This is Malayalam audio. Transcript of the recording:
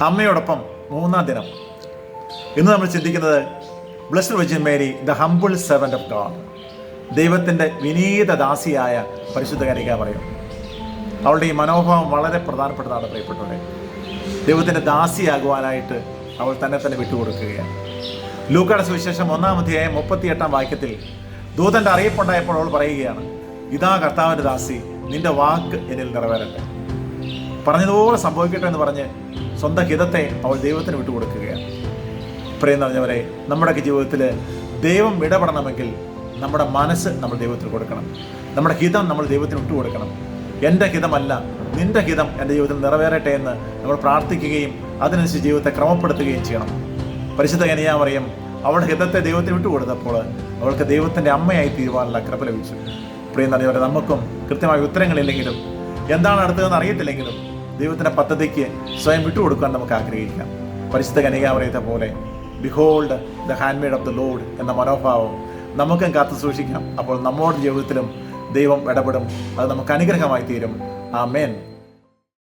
അമ്മയോടൊപ്പം മൂന്നാം ദിനം. ഇന്ന് നമ്മൾ ചിന്തിക്കുന്നത് blessed virgin Mary, the humble servant of God. ദൈവത്തിൻ്റെ വിനീത ദാസിയായ പരിശുദ്ധ കന്യകാമറിയം. അവളുടെ ഈ മനോഭാവം വളരെ പ്രധാനപ്പെട്ടതാണ് പ്രിയപ്പെട്ടവരെ. ദൈവത്തിൻ്റെ ദാസിയാകുവാനായിട്ട് അവൾ തന്നെ വിട്ടുകൊടുക്കുകയാണ്. ലൂക്കായുടെ സുവിശേഷം 1-ാം അധ്യായം 38-ാം വാക്യത്തിൽ ദൂതൻ്റെ അറിയിപ്പുണ്ടായപ്പോൾ അവൾ പറയുകയാണ്, ഇതാ കർത്താവിൻ്റെ ദാസി, നിന്റെ വാക്ക് എന്നിൽ നിറവേറട്ടെ. പറഞ്ഞതുപോലെ സംഭവിക്കട്ടെ എന്ന് പറഞ്ഞ് സ്വന്തം ഹിതത്തെ അവൾ ദൈവത്തിന് വിട്ടുകൊടുക്കുകയാണ്. പ്രിയം നിറഞ്ഞവരെ, നമ്മുടെയൊക്കെ ജീവിതത്തിൽ ദൈവം ഇടപെടണമെങ്കിൽ നമ്മുടെ മനസ്സ് നമ്മൾ ദൈവത്തിന് കൊടുക്കണം. നമ്മുടെ ഹിതം നമ്മൾ ദൈവത്തിന് വിട്ടുകൊടുക്കണം. എൻ്റെ ഹിതമല്ല, നിൻ്റെ ഹിതം എൻ്റെ ജീവിതത്തിൽ നിറവേറട്ടെ എന്ന് നമ്മൾ പ്രാർത്ഥിക്കുകയും അതിനനുസരിച്ച് ജീവിതത്തെ ക്രമപ്പെടുത്തുകയും ചെയ്യണം. പരിശുദ്ധ കന്യകാമറിയം അവളുടെ ഹിതത്തെ ദൈവത്തിന് വിട്ടുകൊടുത്തപ്പോൾ അവൾക്ക് ദൈവത്തിൻ്റെ അമ്മയായി തീരുവാനുള്ള കൃപ ലഭിച്ചു. പ്രിയം നിറഞ്ഞവരെ, നമുക്കും കൃത്യമായ ഉത്തരങ്ങളില്ലെങ്കിലും എന്താണ് അടുത്തതെന്ന് അറിയത്തില്ലെങ്കിലും ദൈവത്തിൻ്റെ പദ്ധതിക്ക് സ്വയം വിട്ടുകൊടുക്കാൻ നമുക്ക് ആഗ്രഹിക്കാം. പരിശുദ്ധ കന്യകാമറിയത്തെ പോലെ behold the handmade of the Lord എന്ന മനോഭാവം നമുക്കും കാത്തു സൂക്ഷിക്കാം. അപ്പോൾ നമ്മുടെ ജീവിതത്തിലും ദൈവം ഇടപെടും. അത് നമുക്ക് അനുഗ്രഹമായി തീരും. ആമേൻ.